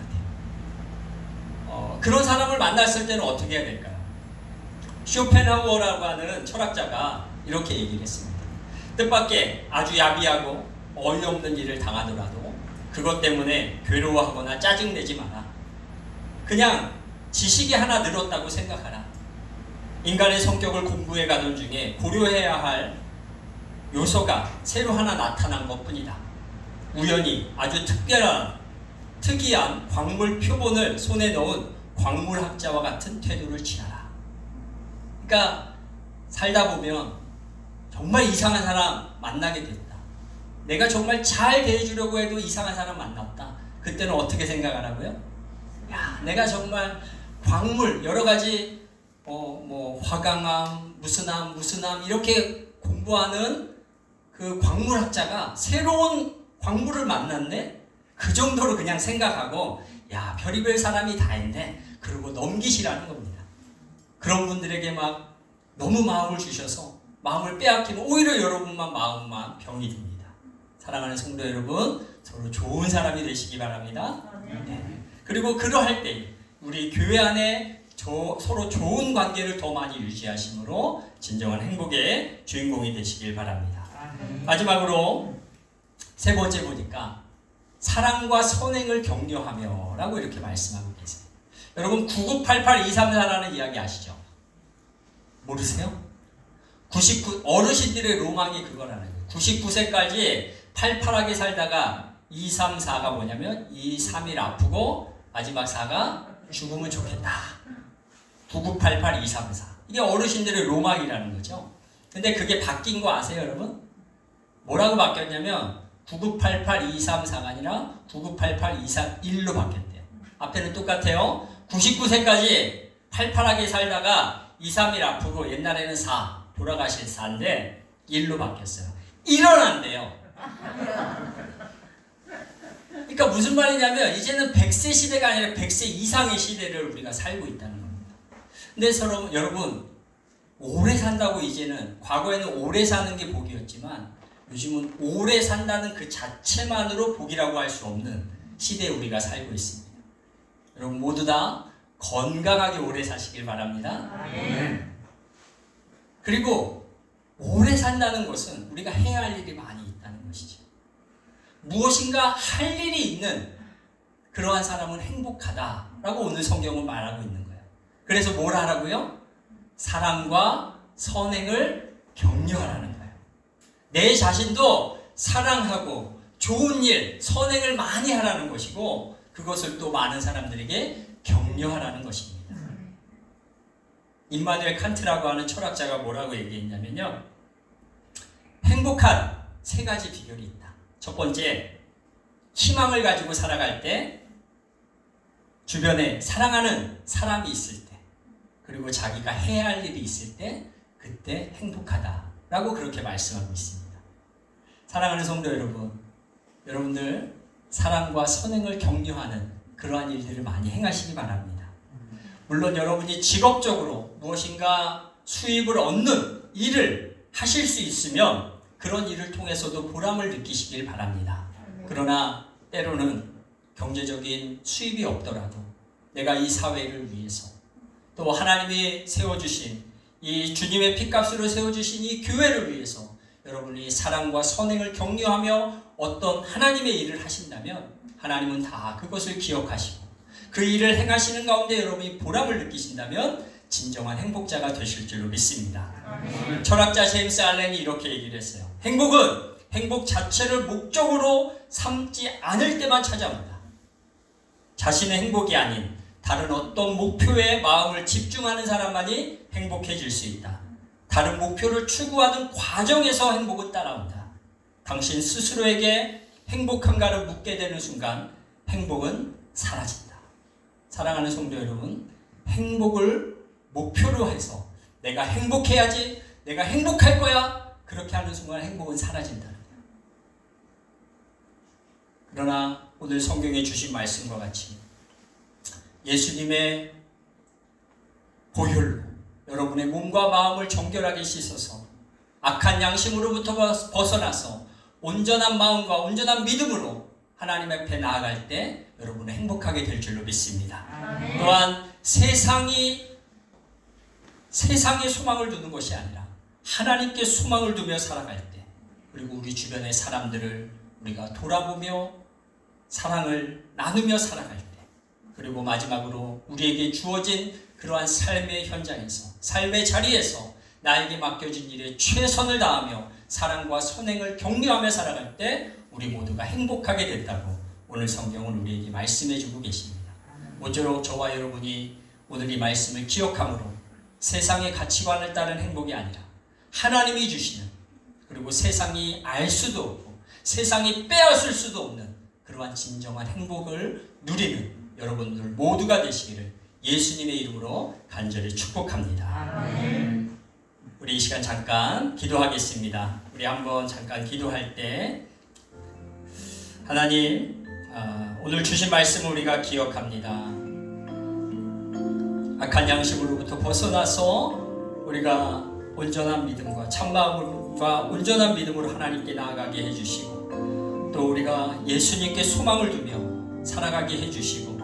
같아요. 그런 사람을 만났을 때는 어떻게 해야 될까요? 쇼펜하우어라고 하는 철학자가 이렇게 얘기를 했습니다. 뜻밖의 아주 야비하고 어이없는 일을 당하더라도 그것 때문에 괴로워하거나 짜증내지 마라. 그냥 지식이 하나 늘었다고 생각하라. 인간의 성격을 공부해 가던 중에 고려해야 할 요소가 새로 하나 나타난 것뿐이다. 우연히 아주 특이한 광물 표본을 손에 넣은 광물학자와 같은 태도를 취하라. 그러니까 살다 보면 정말 이상한 사람 만나게 됐다. 내가 정말 잘 대해주려고 해도 이상한 사람 만났다. 그때는 어떻게 생각하라고요? 야, 내가 정말 광물 여러 가지 화강암, 무슨 암 이렇게 공부하는 그 광물학자가 새로운 광물을 만났네? 그 정도로 그냥 생각하고 야, 별의별 사람이 다 있네. 그러고 넘기시라는 겁니다. 그런 분들에게 막 너무 마음을 주셔서 마음을 빼앗기면 오히려 여러분만 마음만 병이 듭니다. 사랑하는 성도 여러분, 서로 좋은 사람이 되시기 바랍니다. 네. 그리고 그러할 때 우리 교회 안에 서로 좋은 관계를 더 많이 유지하심으로 진정한 행복의 주인공이 되시길 바랍니다. 마지막으로 세 번째 보니까 사랑과 선행을 격려하며 라고 이렇게 말씀하고 계세요. 여러분 9988234라는 이야기 아시죠? 모르세요? 어르신들의 로망이 그거라는 거예요. 99세까지 팔팔하게 살다가 234가 뭐냐면 2, 3일 아프고 마지막 4가 죽으면 좋겠다. 9988, 234. 이게 어르신들의 로망이라는 거죠. 근데 그게 바뀐 거 아세요, 여러분? 뭐라고 바뀌었냐면 9988, 234가 아니라 9988, 231로 바뀌었대요. 앞에는 똑같아요. 99세까지 팔팔하게 살다가 2, 3일 아프고 옛날에는 4, 돌아가실 4인데 1로 바뀌었어요. 일어난대요. 그러니까 무슨 말이냐면 이제는 100세 시대가 아니라 100세 이상의 시대를 우리가 살고 있다는 겁니다. 근데 여러분 오래 산다고 이제는 과거에는 오래 사는 게 복이었지만 요즘은 오래 산다는 그 자체만으로 복이라고 할 수 없는 시대에 우리가 살고 있습니다. 여러분 모두 다 건강하게 오래 사시길 바랍니다. 그리고 오래 산다는 것은 우리가 해야 할 일이 많이 있다는 것이죠. 무엇인가 할 일이 있는 그러한 사람은 행복하다라고 오늘 성경은 말하고 있는 거예요. 그래서 뭘 하라고요? 사랑과 선행을 격려하라는 거예요. 내 자신도 사랑하고 좋은 일, 선행을 많이 하라는 것이고 그것을 또 많은 사람들에게 격려하라는 것입니다. 임마누엘 칸트라고 하는 철학자가 뭐라고 얘기했냐면요, 행복한 세 가지 비결이 있다. 첫 번째, 희망을 가지고 살아갈 때, 주변에 사랑하는 사람이 있을 때, 그리고 자기가 해야 할 일이 있을 때, 그때 행복하다라고 그렇게 말씀하고 있습니다. 사랑하는 성도 여러분, 여러분들 사랑과 선행을 격려하는 그러한 일들을 많이 행하시기 바랍니다. 물론 여러분이 직업적으로 무엇인가 수입을 얻는 일을 하실 수 있으면 그런 일을 통해서도 보람을 느끼시길 바랍니다. 그러나 때로는 경제적인 수입이 없더라도 내가 이 사회를 위해서, 또 하나님이 세워주신 이 주님의 핏값으로 세워주신 이 교회를 위해서 여러분이 사랑과 선행을 격려하며 어떤 하나님의 일을 하신다면 하나님은 다 그것을 기억하시고 그 일을 행하시는 가운데 여러분이 보람을 느끼신다면 진정한 행복자가 되실 줄로 믿습니다. 철학자 제임스 알렌이 이렇게 얘기를 했어요. 행복은 행복 자체를 목적으로 삼지 않을 때만 찾아온다. 자신의 행복이 아닌 다른 어떤 목표에 마음을 집중하는 사람만이 행복해질 수 있다. 다른 목표를 추구하는 과정에서 행복은 따라온다. 당신 스스로에게 행복한가를 묻게 되는 순간 행복은 사라진다. 사랑하는 성도 여러분, 행복을 목표로 해서 내가 행복해야지, 내가 행복할 거야, 그렇게 하는 순간 행복은 사라진다. 그러나 오늘 성경에 주신 말씀과 같이 예수님의 보혈로 여러분의 몸과 마음을 정결하게 씻어서 악한 양심으로부터 벗어나서 온전한 마음과 온전한 믿음으로 하나님 앞에 나아갈 때 여러분은 행복하게 될 줄로 믿습니다. 또한 세상에 소망을 두는 것이 아니라 하나님께 소망을 두며 살아갈 때, 그리고 우리 주변의 사람들을 우리가 돌아보며 사랑을 나누며 살아갈 때, 그리고 마지막으로 우리에게 주어진 그러한 삶의 현장에서, 삶의 자리에서 나에게 맡겨진 일에 최선을 다하며 사랑과 선행을 격려하며 살아갈 때 우리 모두가 행복하게 됐다고 오늘 성경은 우리에게 말씀해 주고 계십니다. 모쪼록 저와 여러분이 오늘 이 말씀을 기억함으로 세상의 가치관을 따른 행복이 아니라 하나님이 주시는, 그리고 세상이 알 수도 없고 세상이 빼앗을 수도 없는 그러한 진정한 행복을 누리는 여러분들 모두가 되시기를 예수님의 이름으로 간절히 축복합니다. 아멘. 우리 이 시간 잠깐 기도하겠습니다. 우리 한번 잠깐 기도할 때, 하나님, 오늘 주신 말씀을 우리가 기억합니다. 악한 양심으로부터 벗어나서 우리가 온전한 믿음과 참마음과 온전한 믿음으로 하나님께 나아가게 해주시고, 또 우리가 예수님께 소망을 두며 살아가게 해주시고,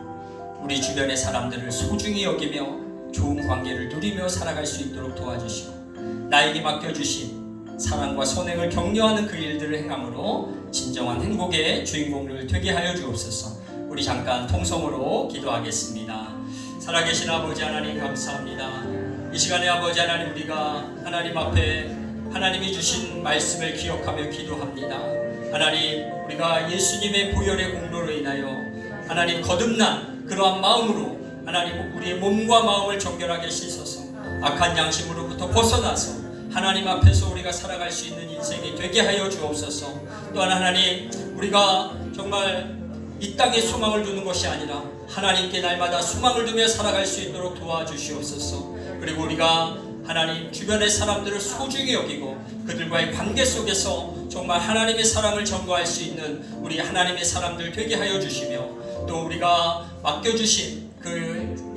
우리 주변의 사람들을 소중히 여기며 좋은 관계를 누리며 살아갈 수 있도록 도와주시고, 나에게 맡겨주신 사랑과 선행을 격려하는 그 일들을 행함으로 진정한 행복의 주인공을 되게 하여 주옵소서. 우리 잠깐 통성으로 기도하겠습니다. 살아계신 아버지 하나님, 감사합니다. 이 시간에 아버지 하나님, 우리가 하나님 앞에 하나님이 주신 말씀을 기억하며 기도합니다. 하나님, 우리가 예수님의 보혈의 공로로 인하여 하나님 거듭난 그러한 마음으로 하나님 우리의 몸과 마음을 정결하게 씻어서 악한 양심으로부터 벗어나서 하나님 앞에서 우리가 살아갈 수 있는 인생이 되게 하여 주옵소서. 또한 하나님, 우리가 정말 이 땅에 소망을 두는 것이 아니라 하나님께 날마다 소망을 두며 살아갈 수 있도록 도와주시옵소서. 그리고 우리가 하나님 주변의 사람들을 소중히 여기고 그들과의 관계 속에서 정말 하나님의 사랑을 전거할 수 있는 우리 하나님의 사람들 되게 하여 주시며, 또 우리가 맡겨주신 그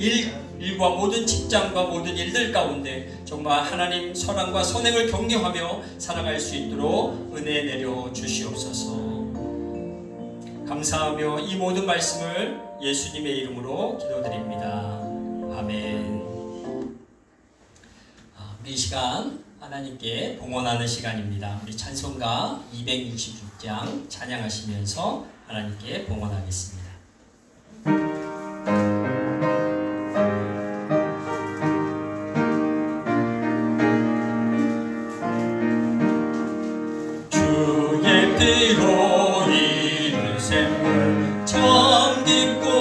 일과 모든 직장과 모든 일들 가운데 정말 하나님 사랑과 선행을 격려하며 살아갈 수 있도록 은혜 내려 주시옵소서. 감사하며 이 모든 말씀을 예수님의 이름으로 기도드립니다. 아멘. 우리 이 시간 하나님께 봉헌하는 시간입니다. 우리 찬송가 266장 찬양하시면서 하나님께 봉헌하겠습니다. 주의 피로 이는 샘물 참 깊고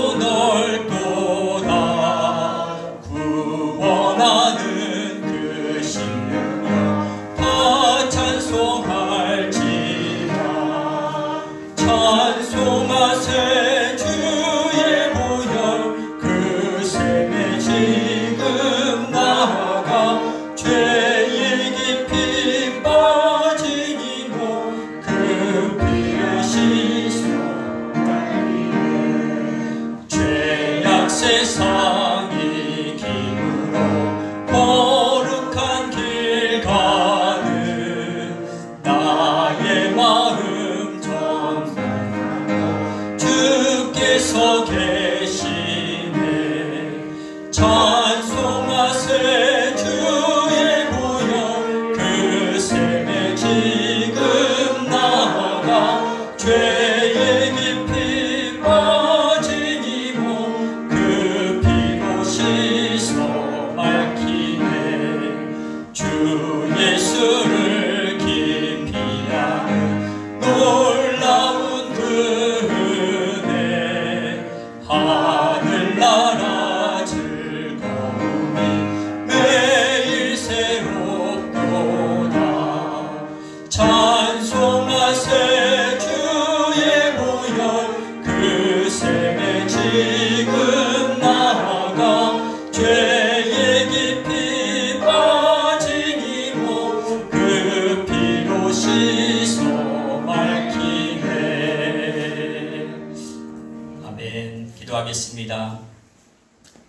찬송하세 주의 보혈 그 샘에 지금 나아가 죄의 깊이 빠진 이몸 그 피로 씻어나리에 죄악 세상이 기으로 거룩한 길 가는 나의 마음 전하고 주께서 계시네 찬송하세 주의 보혈 그 샘에 지금 나아가 죄의 깊이 빠진 이 몸 그 피로 씻어 밝히네 주 예수를 깊이 아는 놀라운 그 은혜 하늘나라 즐거움이 매일 새롭도다 찬송하세 주의 보혈 그 샘에 지금 나아가 죄의 깊이 빠진 이 몸 그 피로 씻어 밝히네. 아멘. 기도하겠습니다.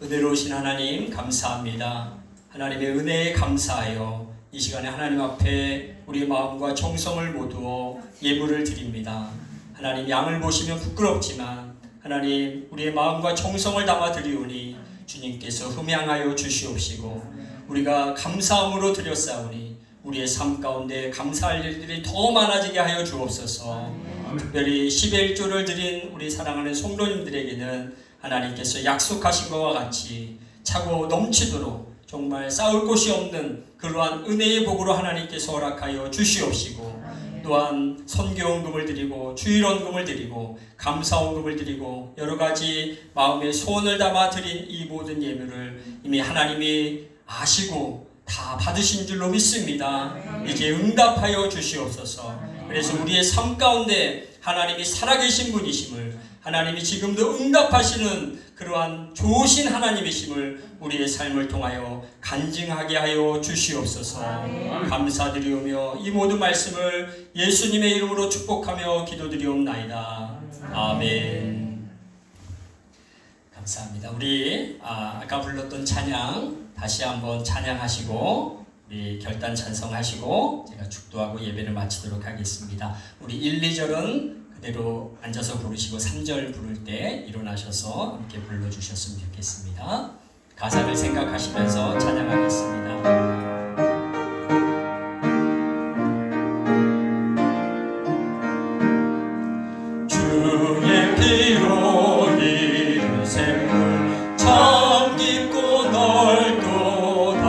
은혜로우신 하나님 감사합니다. 하나님의 은혜에 감사하여 이 시간에 하나님 앞에 우리의 마음과 정성을 모두어 예물을 드립니다. 하나님 양을 보시면 부끄럽지만 하나님 우리의 마음과 정성을 담아 드리오니 주님께서 흠양하여 주시옵시고 우리가 감사함으로 드렸사오니 우리의 삶 가운데 감사할 일들이 더 많아지게 하여 주옵소서. 특별히 11조를 드린 우리 사랑하는 성도님들에게는 하나님께서 약속하신 것과 같이 차고 넘치도록 정말 쌓을 곳이 없는 그러한 은혜의 복으로 하나님께서 허락하여 주시옵시고 또한 선교원금을 드리고 주일원금을 드리고 감사원금을 드리고 여러가지 마음의 소원을 담아 드린 이 모든 예물을 이미 하나님이 아시고 다 받으신 줄로 믿습니다. 이제 응답하여 주시옵소서. 그래서 우리의 삶 가운데 하나님이 살아계신 분이심을 하나님이 지금도 응답하시는 그러한 좋으신 하나님이심을 우리의 삶을 통하여 간증하게 하여 주시옵소서. 감사드리오며 이 모든 말씀을 예수님의 이름으로 축복하며 기도드리옵나이다. 아멘. 감사합니다. 우리 아까 불렀던 찬양 다시 한번 찬양하시고 우리 결단 찬송하시고 제가 축도하고 예배를 마치도록 하겠습니다. 우리 1, 2절은 그대로 앉아서 부르시고 3절 부를 때 일어나셔서 함께 불러주셨으면 좋겠습니다. 가사를 생각하시면서 찬양하겠습니다. 주의 피로 이룬 샘물 참 깊고 넓도다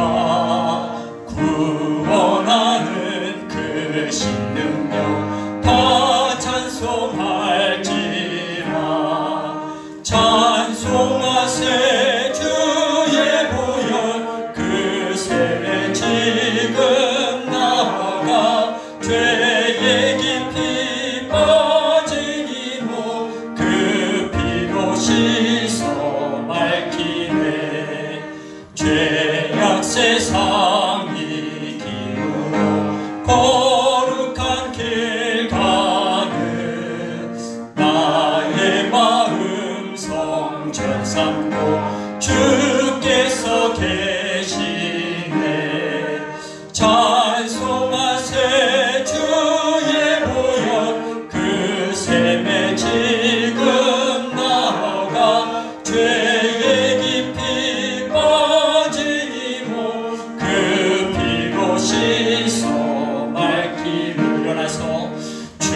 구원하는 그 신능력 다 찬송할지라 찬송하세 주의 보혈 그 샘에 지금 나아가 죄의 깊이 빠진 이 몸 그 피로 씻어 밝히네 죄악 세상이 기으로 거룩한 길 가는 나의 마음 성전 삼고 주께서 계시네 찬송하세 주의 보혈 그 샘에 지금 나아가 죄의 깊이 빠진 이 몸 그 피로 씻어 밝히며 일어나서 주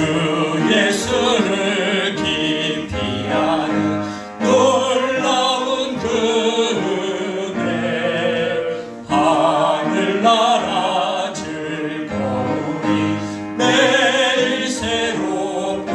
예수를 깊이 아는 놀라운 그 은혜 하늘나라 즐거움이 매일 새롭도다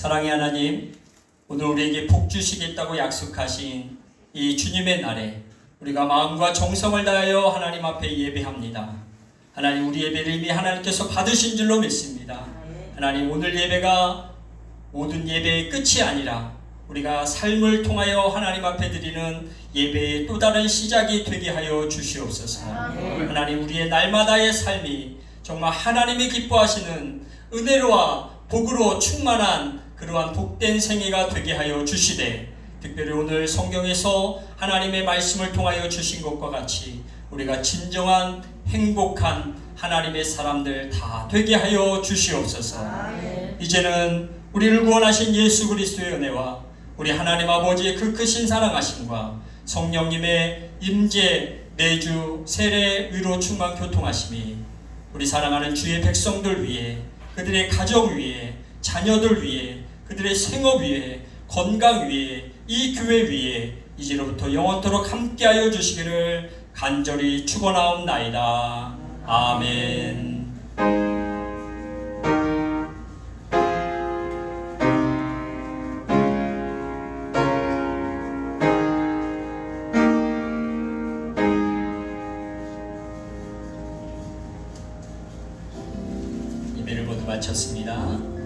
사랑의 하나님, 오늘 우리에게 복 주시겠다고 약속하신 이 주님의 날에 우리가 마음과 정성을 다하여 하나님 앞에 예배합니다. 하나님, 우리 예배를 이미 하나님께서 받으신 줄로 믿습니다. 하나님, 오늘 예배가 모든 예배의 끝이 아니라 우리가 삶을 통하여 하나님 앞에 드리는 예배의 또 다른 시작이 되게 하여 주시옵소서. 하나님, 우리의 날마다의 삶이 정말 하나님이 기뻐하시는 은혜로와 복으로 충만한 그러한 복된 생애가 되게 하여 주시되, 특별히 오늘 성경에서 하나님의 말씀을 통하여 주신 것과 같이 우리가 진정한 행복한 하나님의 사람들 다 되게 하여 주시옵소서. 이제는 우리를 구원하신 예수 그리스도의 은혜와 우리 하나님 아버지의 그 크신 사랑하심과 성령님의 임재 내주 세례 위로 충만 교통하심이 우리 사랑하는 주의 백성들 위에, 그들의 가정 위에, 자녀들 위에, 그들의 생업 위에, 건강 위에, 이 교회 위에 이제로부터 영원토록 함께하여 주시기를 간절히 축원하옵나이다. 아멘. 예배를 모두 마쳤습니다.